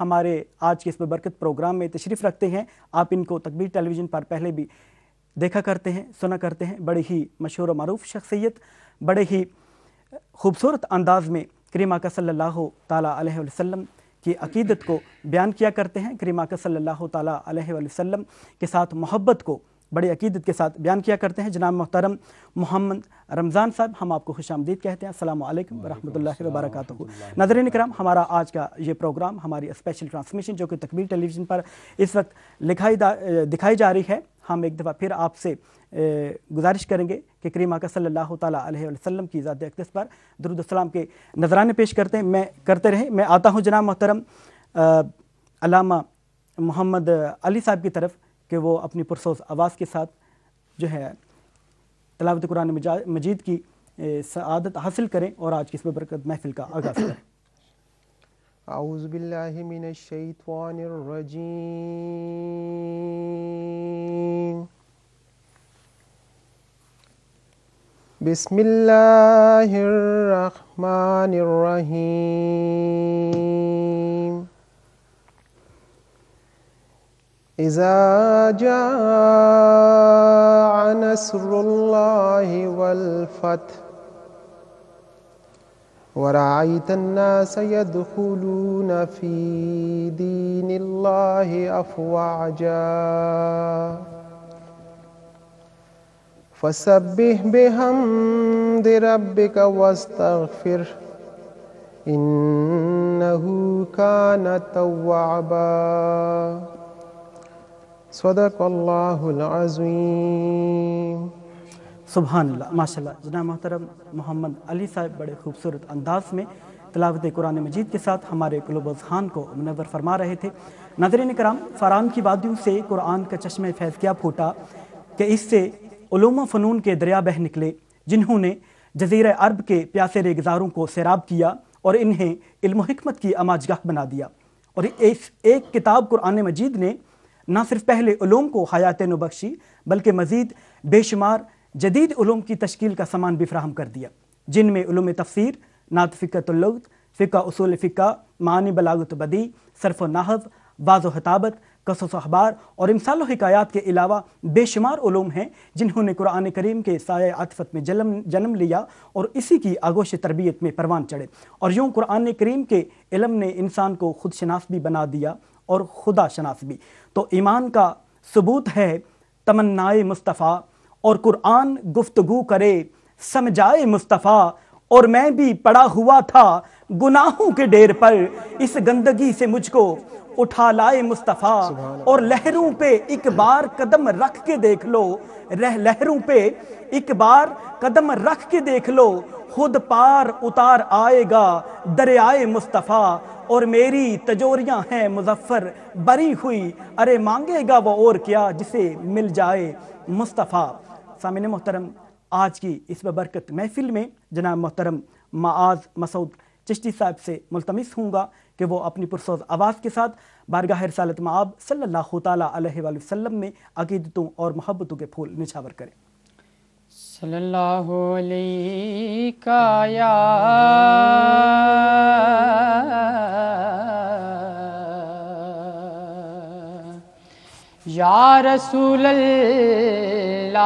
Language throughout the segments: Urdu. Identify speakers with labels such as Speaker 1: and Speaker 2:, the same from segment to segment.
Speaker 1: ہمارے آج کے اس ببرکت پروگرام میں تشریف رکھتے ہیں. آپ ان کو تکبیر ٹیلی ویژن پر پہلے بھی دیکھا کرتے ہیں, سنا کرتے ہیں. بڑے ہی مشہور و معروف شخصیت, بڑے ہی خوبصورت انداز میں کریم آقا صلی اللہ تعالیٰ علیہ وسلم کی عقیدت کو بیان کیا کرتے ہیں. کریم آقا صلی اللہ تعالیٰ علیہ وسلم کے ساتھ محبت کو بڑی عقیدت کے ساتھ بیان کیا کرتے ہیں. جناب محترم محمد رمضان صاحب, ہم آپ کو خوش آمدید کہتے ہیں. السلام علیکم ورحمۃ اللہ وبرکاتہ. ناظرین کرام, ہمارا آج کا یہ پروگرام, ہماری اسپیشل ٹرانسمیشن جو کہ تکبیر ٹیلی ویژن پر اس وقت دکھائی جا رہی ہے, ہم ایک دفعہ پھر آپ سے گزارش کریں گے کہ کریم آقا صلی اللہ تعالیٰ علیہ وسلم کی ذات اقدس پر درود السلام کے نذرانے پیش کرتے رہیں. میں آتا ہوں جناب محترم علامہ محمد علی صاحب کی طرف کہ وہ اپنی پرسوز آواز کے ساتھ جو ہے تلاوت قرآن مجید کی سعادت حاصل کریں اور آج کی اس ببرکت محفل کا آغاز کریں.
Speaker 2: اعوذ باللہ من الشیطان الرجیم. بسم اللہ الرحمن الرحیم. اذا جاء نصر اللہ والفتح ورأيت الناس يدخلون في دين الله أفواجا فسبح بحمد ربك واستغفره إنه كان توابا. صدق اللہ العظیم.
Speaker 1: سبحان اللہ, ماشاء اللہ. جناب محترم محمد علی صاحب بڑے خوبصورت انداز میں تلاوت قرآن مجید کے ساتھ ہمارے قلوب و اذہان کو منور فرما رہے تھے. ناظرین کرام, فاران کی وادیوں سے قرآن کا چشمہ فیض کیا پھوٹا کہ اس سے علوم و فنون کے دریا بہہ نکلے, جنہوں نے جزیرہ عرب کے پیاسے ریگزاروں کو سیراب کیا اور انہیں علم و حکمت کی اماجگاہ بنا دیا. اور ایک کتاب قرآن مجید نے نہ صرف پہلے علوم کو حیات نو بخشی بلکہ مزید بے شمار جدید علوم کی تشکیل کا سامان بھی فراہم کر دیا, جن میں علوم تفسیر, نعت فقہ اللغت, فقہ اصول فقہ, معانی بلاغت و بدیع, صرف و نحو, واضح و خطابت, قصص و اخبار اور امثال و حکایات کے علاوہ بے شمار علوم ہیں جنہوں نے قرآن کریم کے سایہ عاطفت میں جنم لیا اور اسی کی آغوش تربیت میں پروان چڑھے. اور یوں قرآن کریم کے علم نے انسان کو خود شناس بھی بنا دیا اور خدا شناس بھی. تو ایمان کا ثبوت ہے تمنائے مصطفیٰ, اور قرآن گفتگو کرے سمجھائے مصطفیٰ, اور میں بھی پڑا ہوا تھا گناہوں کے ڈیر پر, اس گندگی سے مجھ کو اٹھا لائے مصطفیٰ. اور لہروں پہ ایک بار قدم رکھ کے دیکھ لو, لہروں پہ ایک بار قدم رکھ کے دیکھ لو, خود پار اتار آئے گا دریائے مصطفیٰ. اور میری تجوریاں ہیں مظفر بری ہوئی, ارے مانگے گا وہ اور کیا جسے مل جائے مصطفیٰ. سامعین محترم, آج کی اس ببرکت محفل میں جناب محترم معاذ مسعود چشتی صاحب سے ملتمس ہوں گا کہ وہ اپنی پرسوز آواز کے ساتھ بارگاہ رسالت مآب صلی اللہ تعالیٰ علیہ وآلہ وسلم میں عقیدتوں اور محبتوں کے پھول نچھاور کریں.
Speaker 3: صلی اللہ علیہ یا رسول اللہ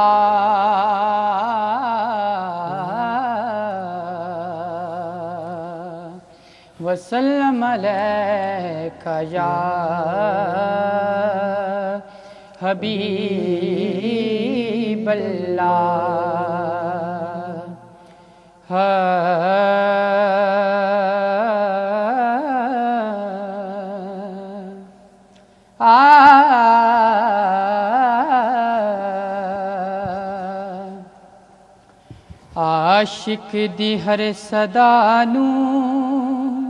Speaker 3: وسلم علیکہ یا حبیب اللہ. عاشق دی ہر صدا نوں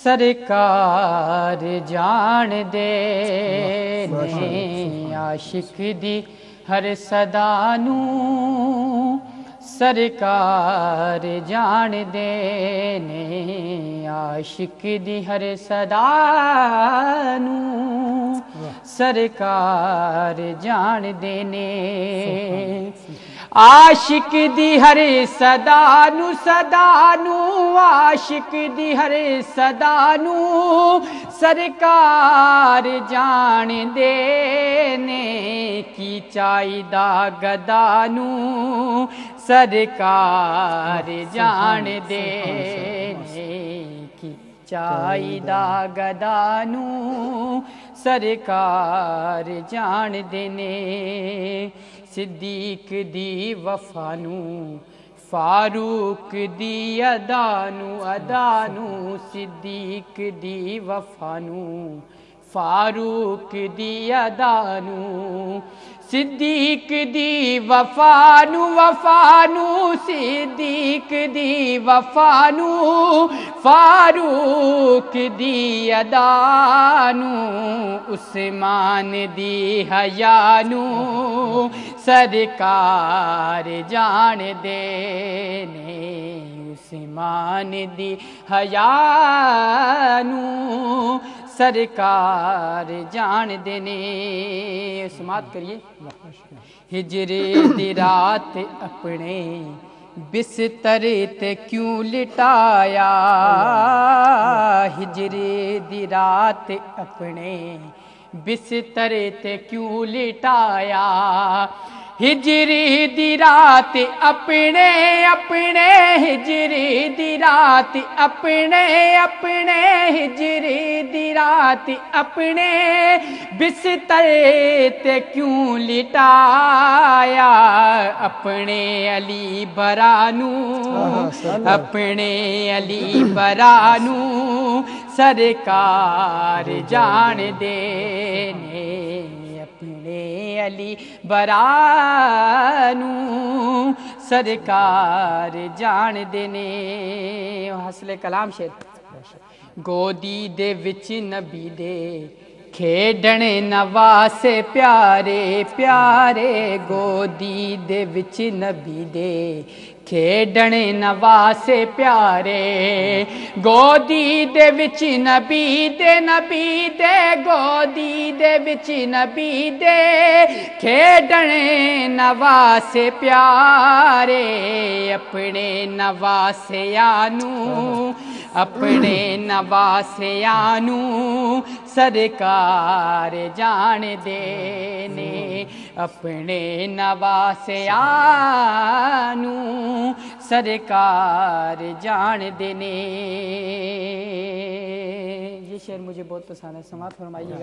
Speaker 3: سرکار جان دے نے, عاشق دی ہر صدا نوں سرکار جان دے نے, عاشق دی ہر صدا نوں سرکار جان دے نے. عاشق دی ہر صدا نو عاشق دی ہر صدا نو سرکار جان دے نے کی چاہیدا گدا نو سرکار جان دے نے کی چاہیدا گدا نو سرکار جان دینے صدیق دی وفانو فاروق دی ادانو صدیق دی وفانو فاروق دی ادانو صدیق دی وفانو صدیق دی وفانو فاروق دی ادانو عثمان دی حیانو سرکار جان دینے عثمان دی حیانو سرکار جان دینے سماعت کریے ہجر دی رات اپنے بستر تے کیوں لٹایا ہجر دی رات اپنے بستر تے کیوں لٹایا ہجری دی رات اپنے ہجری دی رات اپنے ہجری دی رات اپنے بستر تے کیوں لٹایا اپنے علی برانو اپنے علی برانو سرکار جان دینے اپنے علی برانو سرکار جان دینے حاصل کلام شیر گودی دے وچ نبی دے کھیڈنے نواسے پیارے پیارے گودی دے وچ نبی دے کھیڈنے نواسے پیارے گودی دے وچ نبی دے گودی دے وچ نبی دے کھیڈنے نواسے پیارے اپنے نواسیانو اپنے نواسیانو سرکار جان دینے اپنے نواسیانو سرکار جان دینے یہ شعر مجھے بہت پسند ہے سماعت فرمائیے گا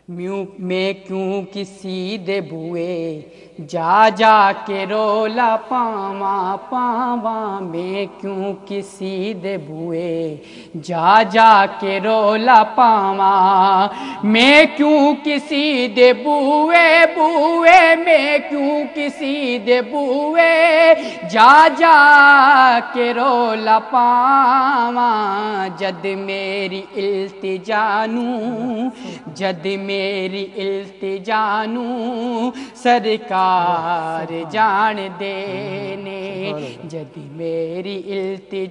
Speaker 3: میں کیوں کسی دے بوئے جا جا کے رولا پاواں میں کیوں کسی دے بوئے جا جا کے رولا پاواں میں کیوں کسی دے بوئے میں کیوں کسی دے بوئے جا جا کے رولا پاواں جد میری التجانو جد میری التجانو سرکار جان دینے جد میری التجانو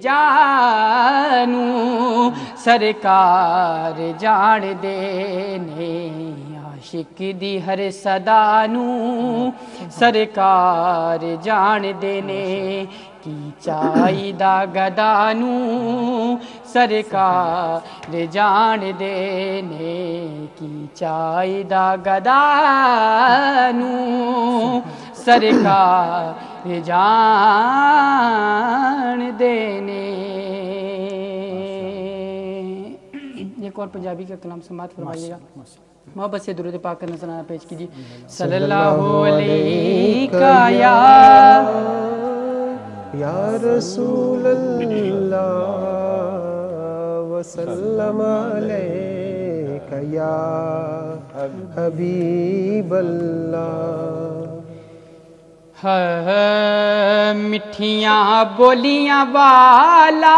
Speaker 3: سرکار جان دینے عاشق دی ہر صدانو سرکار جان دینے کی چاہیدا گدانو سرکار جان دینے کی چاہیدا گدانو سرکار جان دینے ایک اور پنجابی کا کلام سماعت فرمائیے گا محبت سے درود پاک کا نذرانہ پیش کیجیے صلی اللہ علیہ
Speaker 2: یا رسول اللہ وسلم علیک یا حبیب اللہ
Speaker 3: مٹھیاں بولیاں والا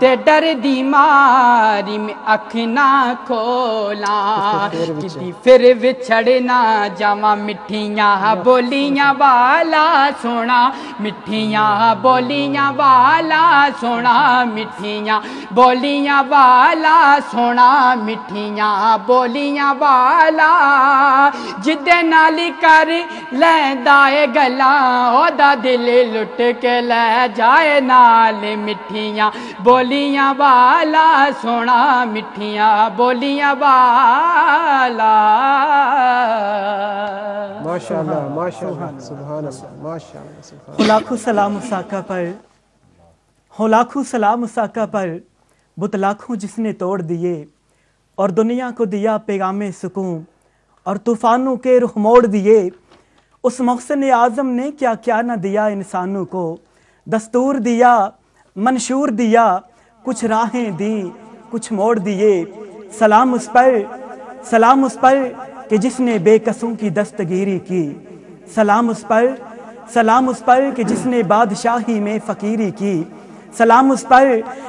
Speaker 3: تے ڈر دی ماری میں اکھ نہ کھولاں کدی پھر وچھڑنا جاواں مٹھیاں بولیاں والا سونا مٹھیاں بولیاں والا سونا مٹھیاں بولیاں والا سونا مٹھیاں بولیاں والا جدے نالی کر لیندا اے گلاں او دا دل لٹ کے لے جائے نال مٹھیاں بولیاں والا سونا مٹھیاں بولیاں والا
Speaker 2: ماشاءاللہ ماشاءاللہ سبحان اللہ ماشاءاللہ سبحان
Speaker 1: ہو لاکھوں سلام اس آقا پر، ہو لاکھوں سلام اس آقا پر، بت لاکھوں جس نے توڑ دیے اور دنیا کو دیا پیغام سکون اور طوفانوں کے رخ موڑ دیے۔ اس محسن اعظم نے کیا کیا نہ دیا انسانوں کو، دستور دیا منشور دیا، کچھ راہیں دی کچھ موڑ دیے۔ سلام اس پر کہ جس نے بے کسوں کی دستگیری کی، سلام اس پر کہ جس نے بادشاہی میں فقیری کی، سلام اس پر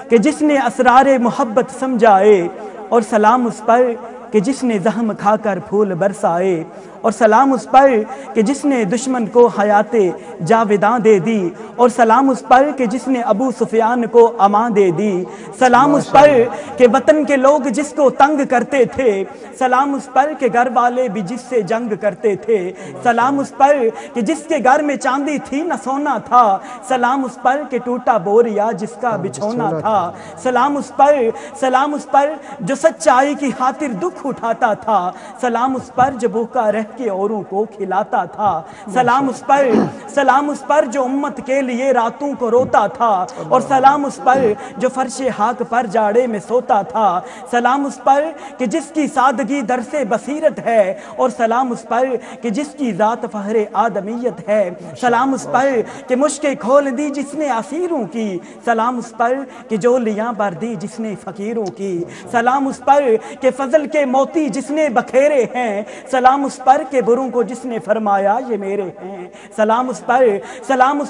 Speaker 1: کہ جس نے اسرار محبت سمجھائے، اور سلام اس پر کہ جس نے زخم کھا کر پھول برسائے، اور سلام اس پر کہ جس نے دشمن کو حیات جاوداں دے دی، اور سلام اس پر کہ جس نے ابو سفیان کو امان دے دی۔ سلام اس پر کہ وطن کے لوگ جس کو تنگ کرتے تھے، سلام اس پر کہ گھر والے بھی جس سے جنگ کرتے تھے، سلام اس پر کہ جس کے گھر میں چاندی تھی نہ سونا تھا، سلام اس پر کہ ٹوٹا بوریا جس کا بچھونا تھا، سلام اس پر جو سچائی کی خاطر دکھ اٹھاتا تھا، سلام اس پر جو بھوکا رہ کے اوروں کو کھلاتا تھا، سلام اس پر جو امت کے لیے راتوں کو روتا تھا، اور سلام اس پر جو فرش خاک پر جاڑے میں سوتا تھا، سلام اس پر کہ جس کی سادگی درس بصیرت ہے، اور سلام اس پر کہ جس کی ذات فخر آدمیت ہے، سلام اس پر کہ مشکیں کھول دی جس نے اسیروں کی، سلام اس پر کہ جولیاں بھر دی جس نے فقیروں کی، سلام اس پر کہ فضل کے موتی جس نے بکھیرے ہیں، سلام اس پر کہ بروں کو جس نے فرمایا یہ میرے ہیں، سلام اس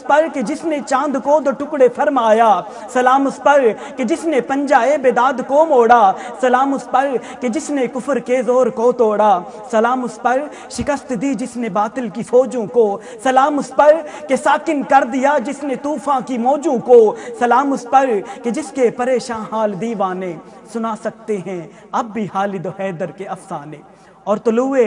Speaker 1: پر کہ جس نے چاند کو دو ٹکڑے فرمایا، سلام اس پر کہ جس نے پنجائے بدعت کو موڑا، سلام اس پر کہ جس نے کفر کے زور کو توڑا، سلام اس پر شکست دی جس نے باطل کی فوجوں کو، سلام اس پر کہ ساکن کر دیا جس نے طوفان کی موجوں کو، سلام اس پر کہ جس کے پریشان حال دیوانے سنا سکتے ہیں اب بھی خالد و حیدر کے افسانے، اور طلوع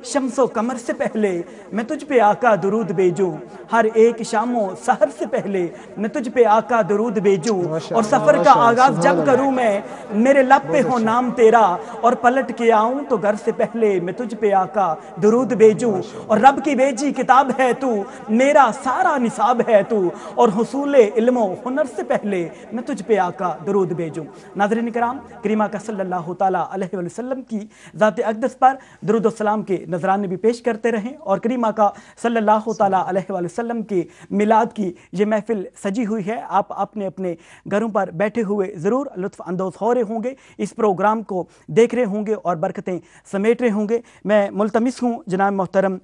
Speaker 1: شمس و قمر سے پہلے میں تجھ پہ آقا درود بھیجوں، ہر ایک شام و سحر سے پہلے میں تجھ پہ آقا درود بھیجوں، اور سفر کا آغاز جب کروں میں میرے لب پہ ہو نام تیرا، اور پلٹ کے آؤں تو گھر سے پہلے میں تجھ پہ آقا درود بھیجوں، اور رب کی بھیجی کتاب ہے تو میرا سارا نصاب ہے تو، اور حصول علم و ہنر سے پہلے میں تجھ پہ آقا درود بھیجوں۔ ناظرین کرام، کریمہ کا صلی اللہ تعالیٰ علیہ وسلم کی ذات اقدس پر درود و سلام کے نذرانے بھی پیش کرتے رہیں، اور کریمہ کا صلی اللہ تعالیٰ علیہ وسلم کے میلاد کی یہ محفل سجی ہوئی ہے۔ آپ اپنے اپنے گھروں پر بیٹھے ہوئے ضرور لطف اندوز ہو رہے ہوں گے، اس پروگرام کو دیکھ رہے ہوں گے اور برکتیں سمیٹ رہے ہوں گے۔ میں ملتمس ہوں جناب محترم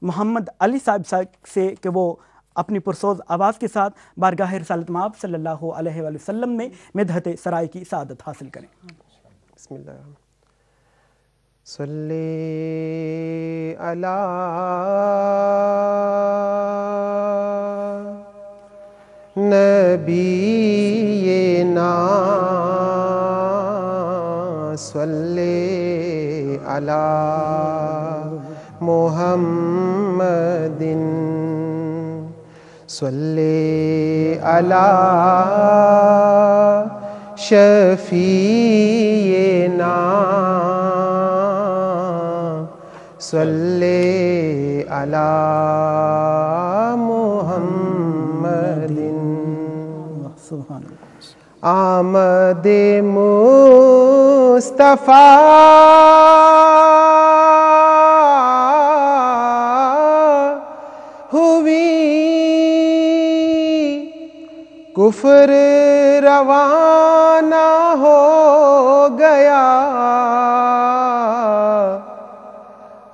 Speaker 1: محمد علی صاحب سے کہ وہ اپنی پرسوز آواز کے ساتھ بارگاہ رسالت مآب صلی اللہ علیہ وسلم میں مدحت سرائی کی سعادت حاصل کریں۔
Speaker 2: بسم اللہ الرحمن صلی علی نبینا صلی علی محمد صلی علی شفیعنا صلی علی محمد آمد مصطفیٰ ہوئی کفر روانہ ہو گیا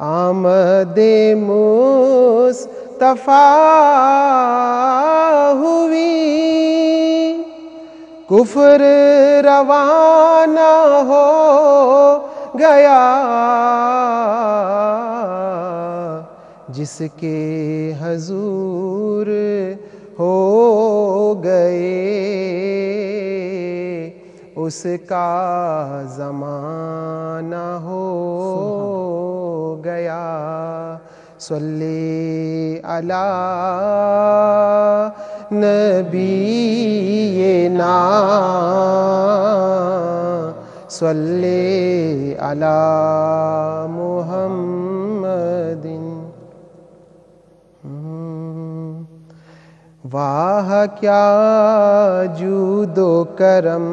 Speaker 2: آمد مصطفیٰ ہوئی کفر روانہ ہو گیا جس کے حضور ہو گئے اس کا زمانہ ہو گیا صلی علی نبینا صلی علی محمد واہ کیا جود و کرم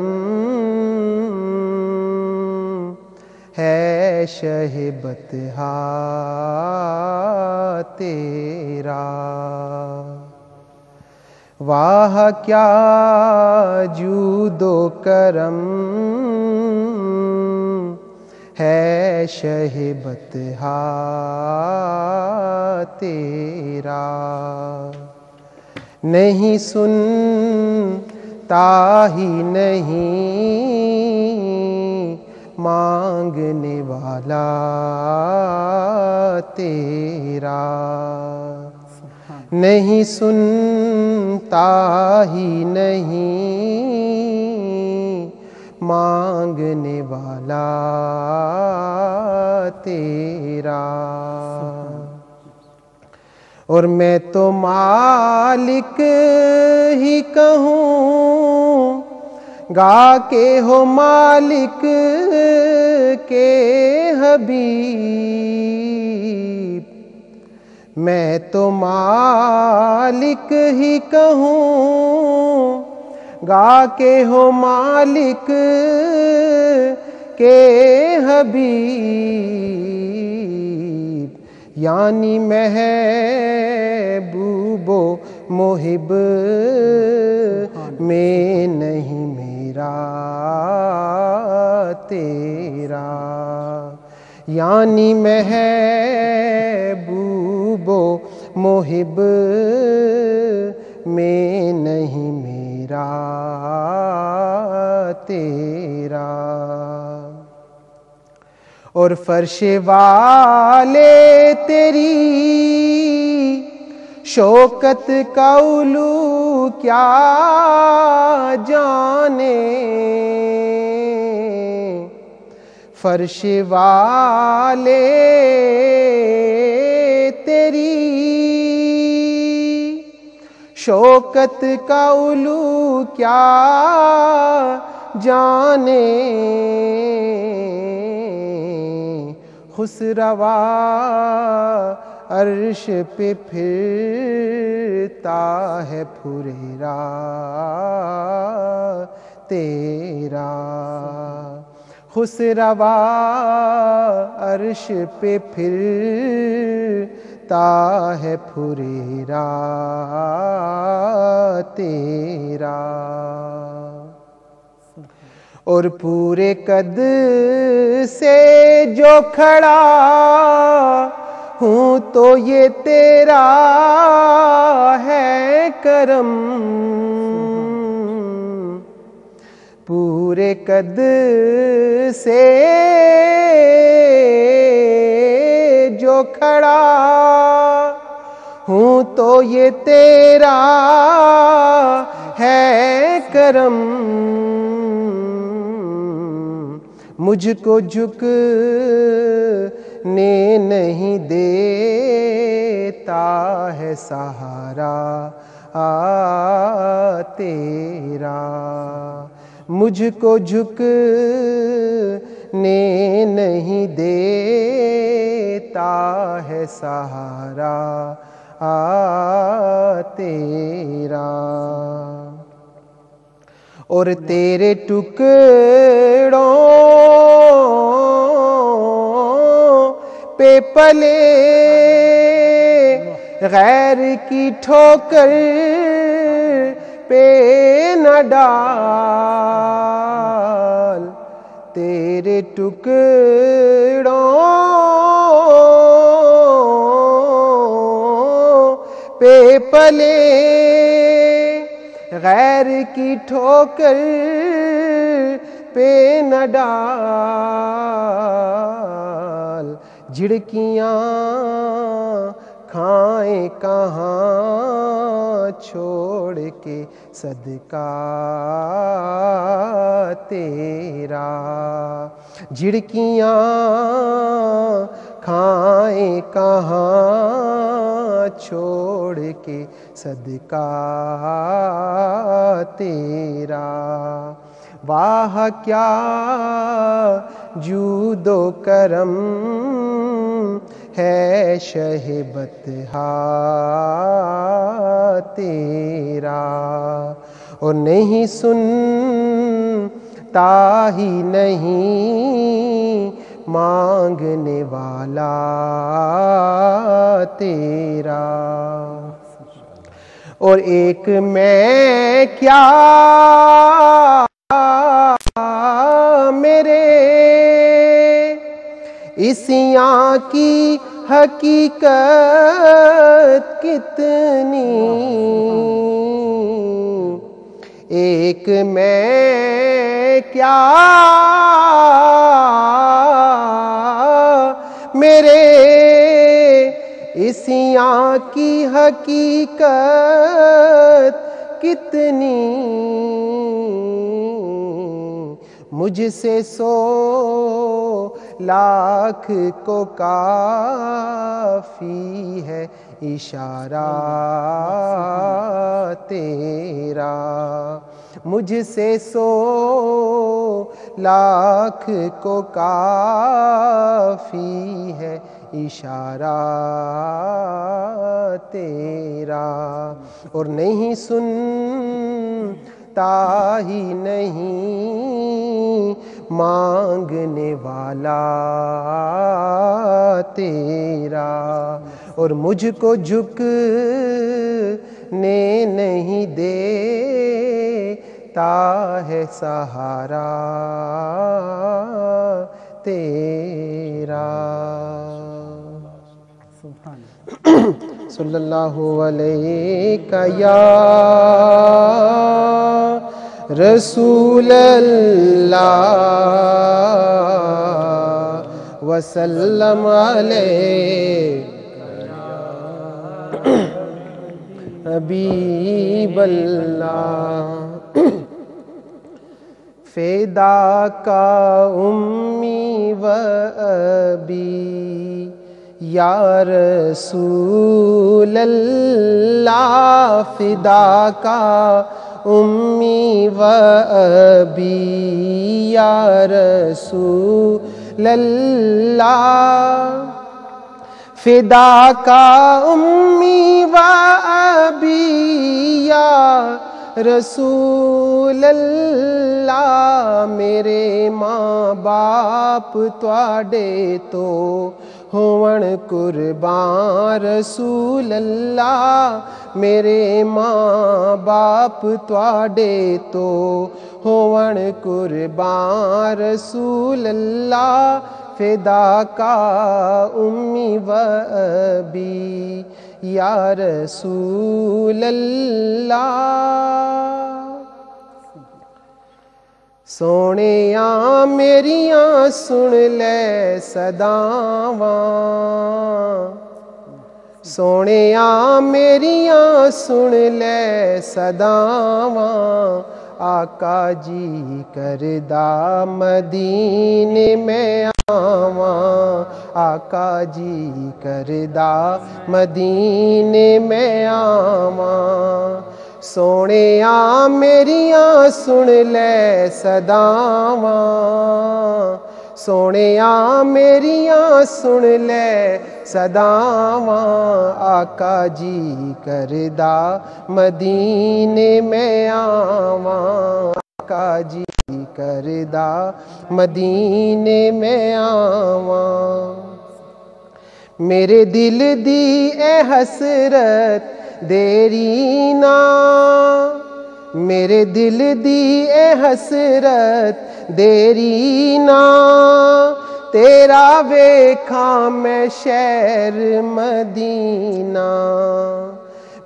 Speaker 2: ہے شہ بطحا تیرا واہ کیا جود و کرم ہے شہ بطحا تیرا نہیں سنتا ہی نہیں مانگنے والا تیرا نہیں سنتا ہی نہیں مانگنے والا تیرا اور میں تو مالک ہی کہوں گا کہ ہو مالک کے حبیب میں تو مالک ہی کہوں گا کہ ہو مالک کے حبیب یعنی محبوب و محب میں نہیں میرا تیرا یعنی محبوب و محب میں نہیں میرا تیرا اور فرش والے تیری شوکت کا علو کیا جانے فرش والے تیری شوکت کا علو کیا جانے خسروا عرش پہ پھرتا ہے پھریرا تیرا خسروا عرش پہ پھرتا ہے پھریرا تیرا اور پورے قد سے جو کھڑا ہوں تو یہ تیرا ہے کرم پورے قد سے جو کھڑا ہوں تو یہ تیرا ہے کرم مجھ کو جھکنے نہیں دیتا ہے سہارا تیرا مجھ کو جھکنے نہیں دیتا ہے سہارا تیرا اور تیرے ٹکڑوں پہ پلے غیر کی ٹھوکر پہ نہ ڈال تیرے ٹکڑوں پہ پلے غیر کی ٹھوکر پہ نہ ڈال، جھڑکیاں کھائیں کہاں چھوڑ کے صدقہ تیرا، جھڑکیاں کھائیں کہاں چھوڑ کے صدقہ تیرا، واہ کیا جود و کرم ہے شہ بطحا تیرا، اور نہیں سنتا ہی نہیں مانگنے والا تیرا، اور ایک میں کیا میرے اسیاں کی حقیقت کتنی، ایک میں کیا میرے اسیاں کی حقیقت کتنی، مجھ سے 100 لاکھ کو کافی ہے اشارہ تیرا، مجھ سے 100 لاکھ کو کافی ہے اشارہ تیرا، اور نہیں سنتا ہی نہیں مانگنے والا تیرا، اور مجھ کو جھکنے نہیں دیتا ہے سہارا تیرا، صلی اللہ علیہ یا رسول اللہ وسلم علیہ حبیب اللہ، فدا کا امی و ابی یا رسول اللہ، فدا کا امی و ابی یا رسول اللہ، فدا کا امی و ابی یا رسول اللہ، میرے ماں باپ تواڈے تو ہون قربان رسول اللہ، میرے ماں باپ تواڈے تو ہون قربان رسول اللہ، فدا کا امی و ابی یا رسول اللہ، سونیاں میریاں سن لے صداواں، سونیاں میریاں سن لے صداواں، آقا جی کردہ مدینے میں آواں، آقا جی کردہ مدینے میں آواں، سونیاں میریاں سن لے صداواں، سونیاں میریاں سن لے صداواں، آقا جی کردہ مدینے میں آواں، آقا جی کردہ مدینے میں آواں، میرے دل دی اے حسرت دیری نا، میرے دل دی اے حسرت دیری نا، تیرا ویکھاں میں شہر مدینہ،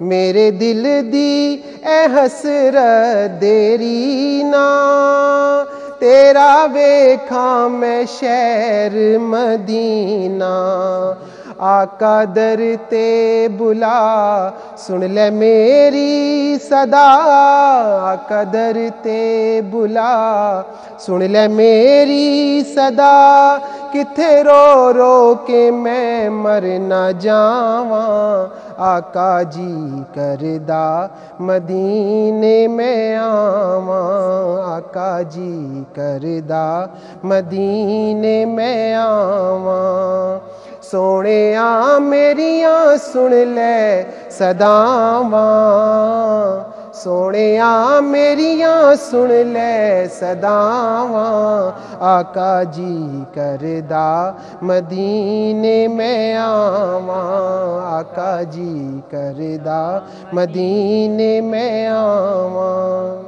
Speaker 2: میرے دل دی اے حسرت دیری نا تیرا ویکھاں میں شہر مدینہ آقا در تے بلا سن لے میری صدا آقا در تے بلا سن لے میری صدا کتھے رو رو کے میں مر نہ جاواں آقا جی کردا مدینے میں آواں آقا جی کردا مدینے میں آواں سونے میریاں سن لے صداواں سونے میریاں سن لے صداواں آقا جی کردا مدینے میں آواں آقا جی کردا مدینے میں آواں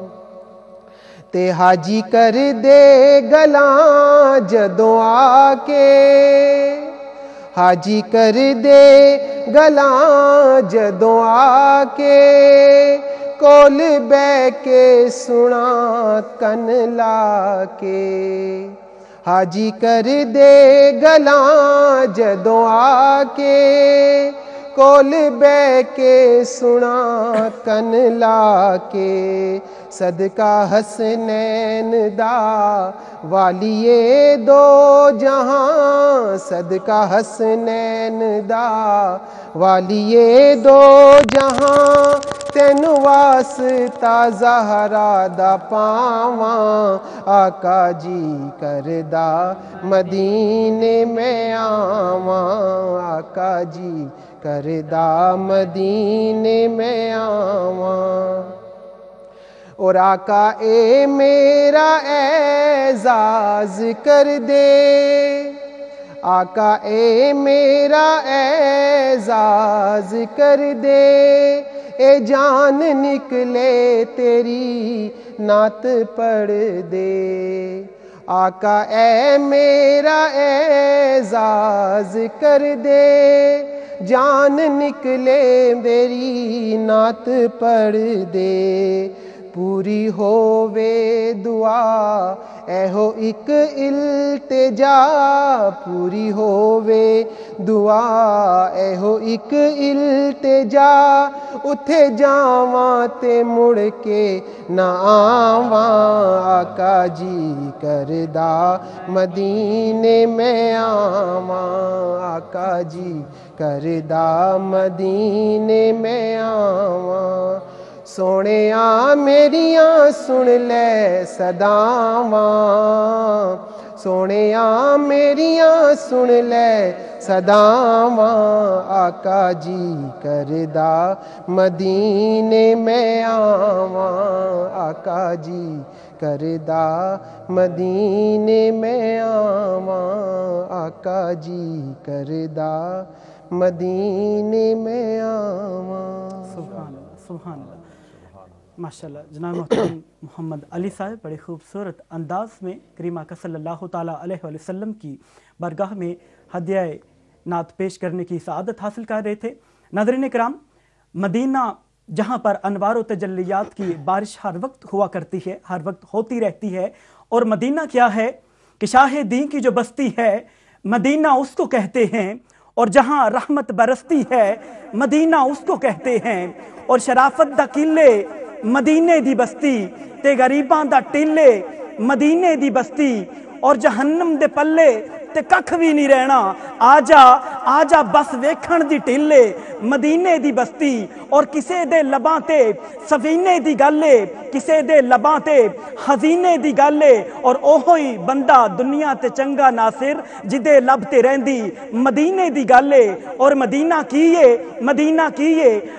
Speaker 2: تے حاجی کر دے گلاں جدوں آ کے حاجی کر دے گلاں جدوں آ کے کول بہ کے سنا کن لا کے حاجی کر دے گلاں جدوں آ کے کول بہ کے سنا کن لا کے صدقہ حسنین دا والیے دو جہاں صدقہ حسنین دا والیے دو جہاں تین واسطہ زہرا دا پاواں آقا جی کردا مدینے میں آواں آقا جی کردا مدینے میں آواں اور آقا اے میرا اعزاز کر دے آقا اے میرا اعزاز کر دے اے جان نکلے تیری نعت پڑھ دے آقا اے میرا اعزاز کر دے جان نکلے میری نعت پڑھ دے پوری ہووے دعا اے ہو ایک التجا پوری ہووے دعا اے ہو ایک التجا اتھے جاواں تے مڑ کے نہ آواں آقا جی کردا مدینے میں آواں آقا جی کردا مدینے میں آواں سونے میریاں سن لے صداواں سونے میریاں سن لے صداواں آقا جی کردا مدینے میں آواں آقا جی کردا مدینے میں آواں آقا جی کردا مدینے میں آواں
Speaker 1: سبحان اللہ سبحان اللہ ماشاءاللہ جناب محترم محمد علی صاحب بڑے خوبصورت انداز میں کریمہ کا صلی اللہ تعالیٰ علیہ وآلہ وسلم کی بارگاہ میں ہدیہ نعت پیش کرنے کی سعادت حاصل کر رہے تھے۔ ناظرین کرام، مدینہ جہاں پر انوار و تجلیات کی بارش ہر وقت ہوا کرتی ہے، ہر وقت ہوتی رہتی ہے، اور مدینہ کیا ہے کہ شاہ دین کی جو بستی ہے مدینہ اس کو کہتے ہیں، اور جہاں رحمت برستی ہے مدینہ اس کو کہتے ہیں، اور شرافت دا قلعے مدینے دی بستی تے غریباں دا ٹیلے مدینے دی بستی، اور جہنم دے پلے تے ککھ بھی نہیں رہنا، آجا بس ویکھن دی ٹیلے مدینے دی بستی، اور کسے دے لباں تے سفینے دی گلے کسے دے لباں تے حزینے دی گلے، اور اوہی بندہ دنیا تے چنگا ناصر جدے لب تے رہندی مدینے دی گلے۔ اور مدینہ کیے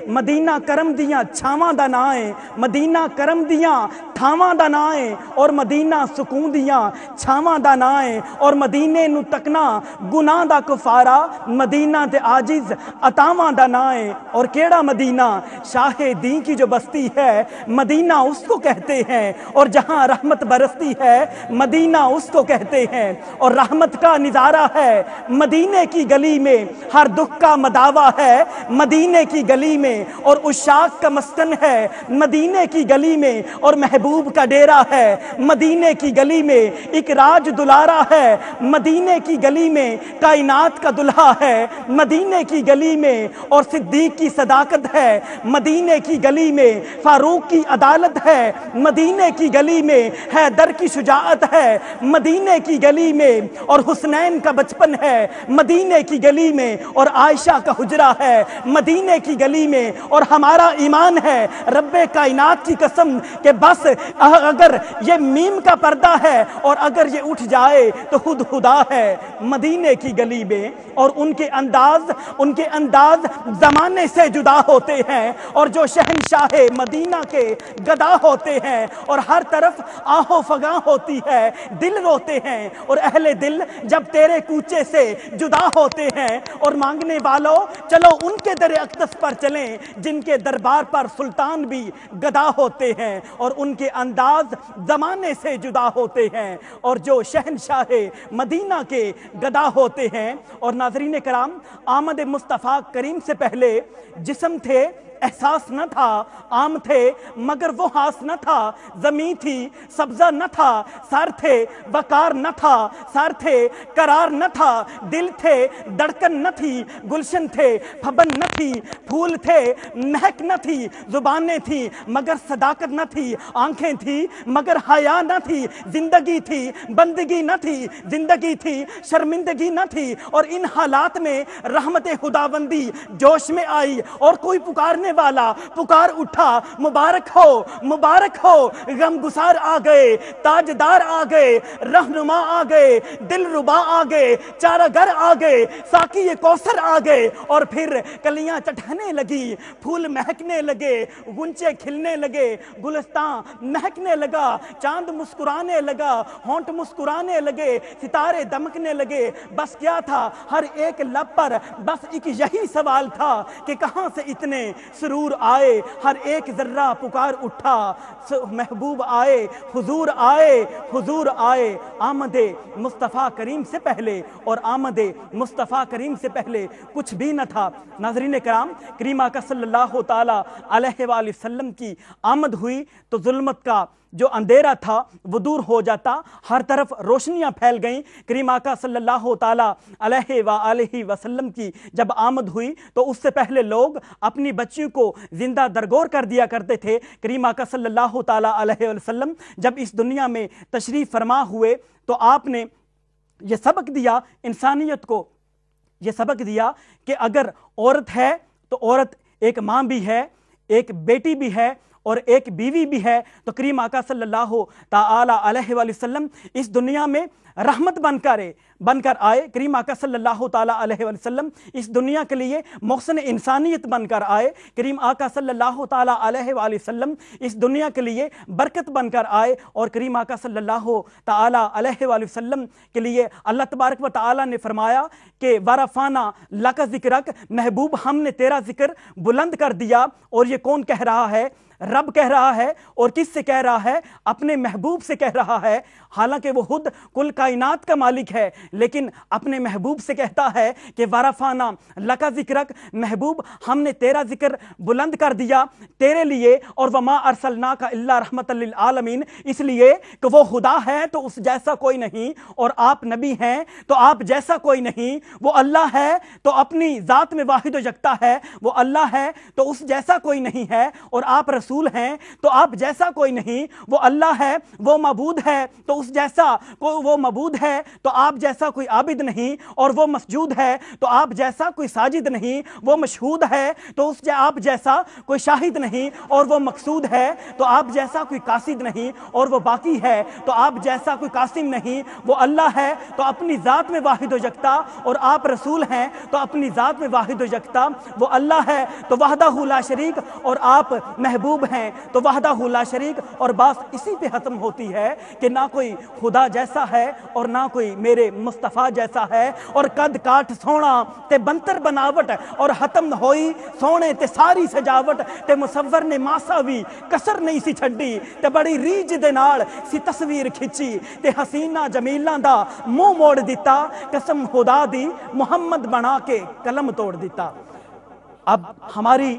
Speaker 1: مدینہ کرم دیاں چھاواں دا نام ہے، مدینہ کرم دیاں تھاواں دا نام ہے، اور مدینہ سکون دیاں چھاواں دا نام ہے، اور مدینے نو تکنا گناہ دا کفارہ مدینہ تے آجز عطاواں دا نائے، اور کیڑا مدینہ شاہ دین کی جو بستی ہے مدینہ اس کو کہتے ہیں، اور جہاں رحمت برستی ہے مدینہ اس کو کہتے ہیں، اور رحمت کا نظارہ ہے مدینے کی گلی میں، ہر دکھ کا مداوا ہے مدینے کی گلی میں، اور عشاق کا مسکن ہے مدینے کی گلی میں، اور محبوب کا ڈیرا ہے مدینے کی گلی میں، ایک راج دلارا ہے مدینے کی گلی میں، کائنات کا دلہا ہے مدینے کی گلی میں، اور صدیق کی صداقت ہے مدینے کی گلی میں، فاروق کی عدالت ہے مدینے کی گلی میں، حیدر کی شجاعت ہے مدینے کی گلی میں، اور حسنین کا بچپن ہے مدینے کی گلی میں، اور عائشہ کا حجرہ ہے مدینے کی گلی میں، اور ہمارا ایمان ہے رب کائنات کی قسم کہ بس اگر یہ میم کا پردہ ہے اور اگر یہ اٹھ جائے تو خود خدا ہے مدینے کی گلی میں، اور ان کے انداز زمانے سے جدا ہوتے ہیں، اور جو شہنشاہ مدینہ کے گدا ہوتے ہیں، اور ہر طرف آہو فغاں ہوتی ہے، دل روتے ہیں، اور اہل دل جب تیرے کوچے سے جدا ہوتے ہیں، اور مانگنے والوں چلو ان کے در اقدس پر چلیں جن کے دربار پر سلطان بھی گدا ہوتے ہیں، اور ان کے انداز زمانے سے جدا ہوتے ہیں، اور جو شہنشاہ مدینہ کے گدا ہوتے ہیں۔ اور ناظرین کرام، آمد مصطفیٰ کریم سے پہلے جسم تھے احساس نہ تھا، عام تھے مگر وہ ہاس نہ تھا، زمین تھی سبزہ نہ تھا، سر تھے وقار نہ تھا، سر تھے قرار نہ تھا، دل تھے دھڑکن نہ تھی، گلشن تھے پھبن نہ تھی، پھول تھے مہک نہ تھی، زبانیں تھی مگر صداقت نہ تھی، آنکھیں تھی مگر حیا نہ تھی، زندگی تھی بندگی نہ تھی، زندگی تھی شرمندگی نہ تھی، اور ان حالات میں رحمت خداوندی جوش میں آئی، اور کوئی پکارنے والا پکار اٹھا، مبارک ہو، غم گسار آ گئے، تاجدار آ گئے، رہنما آ گئے، دل ربا آ گئے، چارہ گر آ گئے، ساقی کوثر آ گئے، اور پھر کلیاں چٹھنے لگی، پھول مہکنے لگے، گنچے کھلنے لگے، گلستان مہکنے لگا، چاند مسکرانے لگا، ہونٹ مسکرانے لگے، ستارے دمکنے لگے۔ بس کیا تھا ہر ایک لب پر، بس ایک یہی سوال تھا کہ کہاں سے اتنے سرور آئے، ہر ایک ذرہ پکار اٹھا، محبوب آئے، حضور آئے۔ آمد مصطفیٰ کریم سے پہلے، اور آمد مصطفیٰ کریم سے پہلے کچھ بھی نہ تھا۔ ناظرین کرام، کریم آقا صلی اللہ تعالی علیہ وآلہ وسلم کی آمد ہوئی تو ظلمت کا جو اندھیرا تھا وہ دور ہو جاتا، ہر طرف روشنیاں پھیل گئیں۔ کریم آقا صلی اللہ تعالی علیہ وآلہ وسلم کی جب آمد ہوئی تو اس سے پہلے لوگ اپنی بچیوں کو زندہ درگور کر دیا کرتے تھے۔ کریم آقا صلی اللہ تعالی علیہ وسلم جب اس دنیا میں تشریف فرما ہوئے تو آپ نے یہ سبق دیا انسانیت کو، یہ سبق دیا کہ اگر عورت ہے تو عورت ایک ماں بھی ہے، ایک بیٹی بھی ہے، اور ایک بیوی بھی ہے۔ تو کریم آقا صلی اللہ تعالی علیہ وآلہ وسلم اس دنیا میں رحمت بن کر آئے۔ کریم آقا صلی اللہ تعالی علیہ وآلہ وسلم اس دنیا کے لیے محسن انسانیت بن کر آئے۔ کریم آقا صلی اللہ تعالی علیہ وآلہ وسلم اس دنیا کے لیے برکت بن کر آئے، اور کریم آقا صلی اللہ تعالی علیہ وآلہ وسلم کے لیے اللہ تبارک و تعالی نے فرمایا کہ وَرَفَعْنَا لَكَ ذِكْرَكَ، محبوب ہم نے تیرا ذکر بلند کر دیا۔ اور یہ کون کہہ رہا ہے؟ رب کہہ رہا ہے، اور کس سے کہہ رہا ہے؟ اپنے محبوب سے کہہ رہا ہے، حالانکہ وہ خود کل کائنات کا مالک ہے، لیکن اپنے محبوب سے کہتا ہے کہ وَرَفَعْنَا لَكَ ذِكْرَكَ، محبوب ہم نے تیرا ذکر بلند کر دیا تیرے لیے، اور وَمَا أَرْسَلْنَاكَ إِلَّا رَحْمَةً لِلْعَالَمِينَ، اس لیے کہ وہ خدا ہے تو اس جیسا کوئی نہیں، اور آپ نبی ہیں تو آپ جیسا کوئی نہیں، وہ اللہ ہے تو اپنی ذات میں واحد و یکتا ہے، وہ اللہ ہے تو اس جیسا کوئی نہیں ہے، اور آپ رسول ہیں تو آپ جیسا کوئی نہیں، وہ اللہ ہے، وہ معبود ہے تو اس جیسا وہ معبود ہے تو آپ جیسا کوئی عابد نہیں، اور وہ مسجود ہے تو آپ جیسا کوئی ساجد نہیں، وہ مشہود ہے تو آپ جیسا کوئی شاہد نہیں، اور وہ مقصود ہے تو آپ جیسا کوئی قاصد نہیں، اور وہ باقی ہے تو آپ جیسا کوئی قاسم نہیں، وہ اللہ ہے تو اپنی ذات میں واحد و یکتا، اور آپ رسول ہیں تو اپنی ذات میں واحد و یکتا، وہ اللہ ہے تو وحدہ لا شریک، اور آپ محبوب ہیں تو وحدہ لا شریک، اور بات اسی پہ ختم ہوتی ہے کہ نہ کوئی خدا جیسا ہے اور نہ کوئی میرے مصطفیٰ جیسا ہے اور قد کاٹ سونا تے بنتر بناوٹ اور ختم ہوئی سونے تے ساری سجاوٹ تے مصور نے ماسا بھی کسر نہیں سی چھڈی تے بڑی ریج دے نال سی تصویر کھچی تے حسینہ جمیلاں دا منہ موڑ دیتا قسم خدا دی محمد بنا کے قلم توڑ دیتا۔ اب ہماری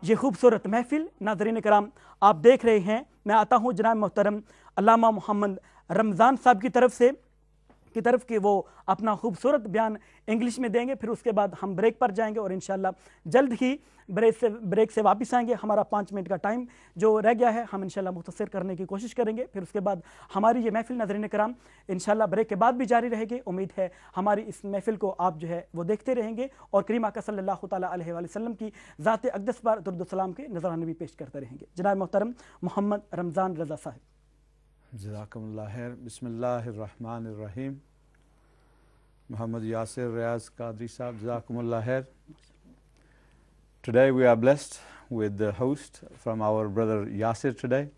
Speaker 1: یہ خوبصورت محفل ناظرین کرام آپ دیکھ رہے ہیں، میں آتا ہوں جناب محترم علامہ محمد رمضان صاحب کی طرف کہ وہ اپنا خوبصورت بیان انگلش میں دیں گے، پھر اس کے بعد ہم بریک پر جائیں گے اور انشاءاللہ جلد ہی بریک سے واپس آئیں گے۔ ہمارا 5 منٹ کا ٹائم جو رہ گیا ہے ہم انشاءاللہ مختصر کرنے کی کوشش کریں گے، پھر اس کے بعد ہماری یہ محفل ناظرین کرام انشاءاللہ بریک کے بعد بھی جاری رہے گی۔ امید ہے ہماری اس محفل کو آپ جو ہے وہ دیکھتے رہیں گے اور کریم آقا صلی اللہ تعالیٰ علیہ وآلہ وسلم کی ذات اقدس پر درود و سلام کے نذرانہ بھی پیش کرتے رہیں گے۔ جناب محترم محمد رمضان رضا صاحب۔
Speaker 4: جزاکم اللہ خیر۔ بسم اللہ الرحمن الرحیم۔ Muhammad Yasir Riaz Qadri Sahab, Jazakumullah khair. Today we are blessed with the host from our brother Yasir today,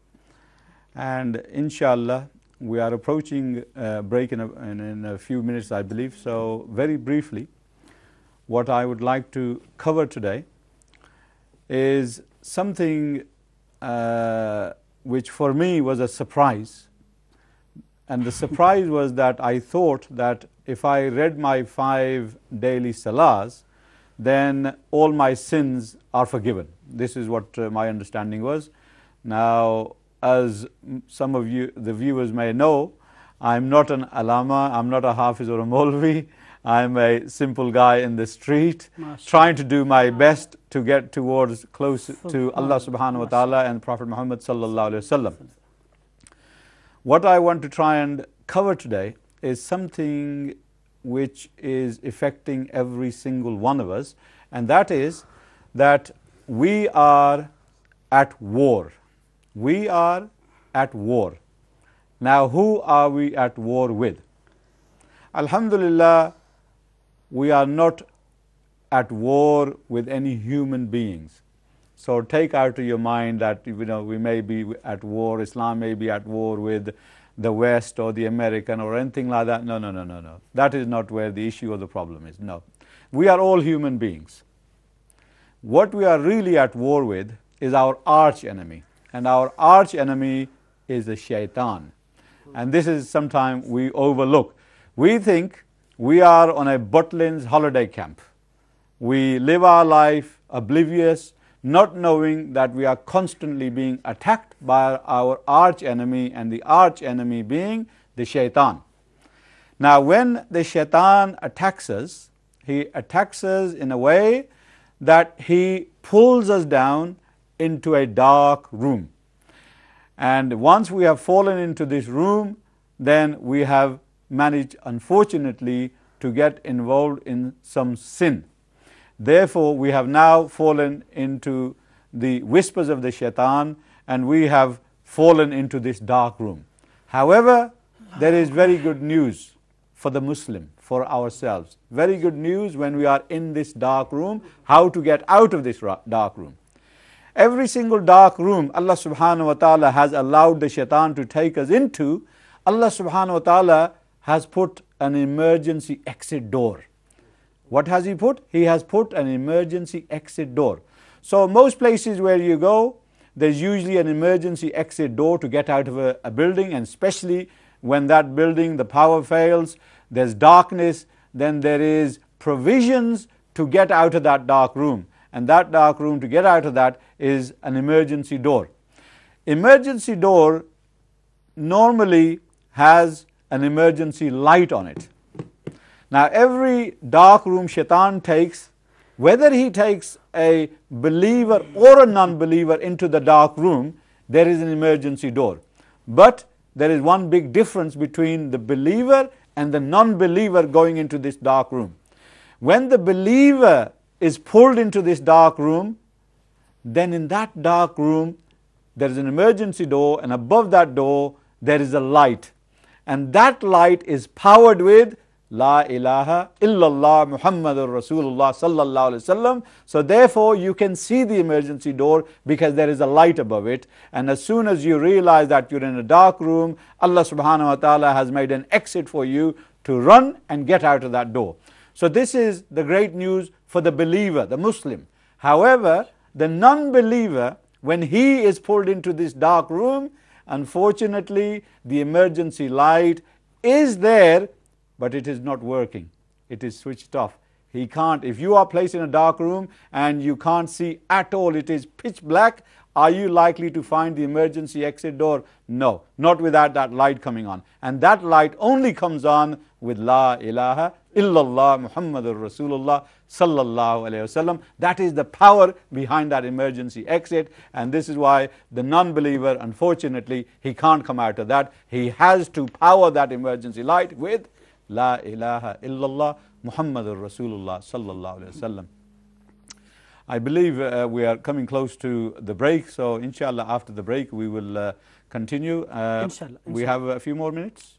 Speaker 4: and inshallah we are approaching break in a few minutes, I believe. So very briefly, what I would like to cover today is something which for me was a surprise. And the surprise was that I thought that if I read my 5 daily salahs, then all my sins are forgiven. This is what my understanding was. Now, as some of you, the viewers may know, I'm not an alama, I'm not a hafiz or a maulvi. I'm a simple guy in the street, trying to do my best to get towards close to Allah subhanahu wa ta'ala and Prophet Muhammad sallallahu alaihi wasallam. What I want to try and cover today is something which is affecting every single one of us, and that is that we are at war. We are at war. Now, who are we at war with? Alhamdulillah, we are not at war with any human beings. So take out of your mind that we may be at war, Islam may be at war with the West or the American or anything like that. No. That is not where the issue or the problem is. No. We are all human beings. What we are really at war with is our arch enemy. And our arch enemy is the shaitan. And this is sometimes we overlook. We think we are on a Butlins holiday camp. We live our life oblivious, not knowing that we are constantly being attacked by our arch enemy, and the arch enemy being the shaitan. Now, when the shaitan attacks us, he attacks us in a way that he pulls us down into a dark room. And once we have fallen into this room, then we have managed, unfortunately, to get involved in some sin. Therefore, we have now fallen into the whispers of the shaitan, and we have fallen into this dark room. However, there is very good news for the Muslim, for ourselves. Very good news when we are in this dark room, how to get out of this dark room. Every single dark room Allah subhanahu wa ta'ala has allowed the shaitan to take us into, Allah subhanahu wa ta'ala has put an emergency exit door. What has he put? He has put an emergency exit door. So most places where you go, there's usually an emergency exit door to get out of a building, and especially when that building, the power fails, there's darkness, then there is provisions to get out of that dark room. And that dark room, to get out of that, is an emergency door. Emergency door normally has an emergency light on it. Now, every dark room shaitan takes, whether he takes a believer or a non-believer into the dark room, there is an emergency door. But there is one big difference between the believer and the non-believer going into this dark room. When the believer is pulled into this dark room, then in that dark room there is an emergency door, and above that door there is a light. And that light is powered with La ilaha illallah Muhammadur Rasulullah sallallahu alaihi wasallam. So therefore you can see the emergency door because there is a light above it. And as soon as you realize that you're in a dark room, Allah subhanahu wa ta'ala has made an exit for you to run and get out of that door. So this is the great news for the believer, the Muslim. However, the non-believer, when he is pulled into this dark room, unfortunately, the emergency light is there, but it is not working. It is switched off. He can't. If you are placed in a dark room and you can't see at all, it is pitch black, are you likely to find the emergency exit door? No, not without that light coming on. And that light only comes on with La ilaha illallah Muhammadur Rasulullah sallallahu alayhi wasallam. That is the power behind that emergency exit, and this is why the non-believer, unfortunately, he can't come out of that. He has to power that emergency light with La ilaha illallah Muhammadur Rasulullah sallallahu alayhi wasallam. I believe we are coming close to the break, so inshallah after the break we will continue.
Speaker 1: Inshallah.
Speaker 4: We have a few more minutes.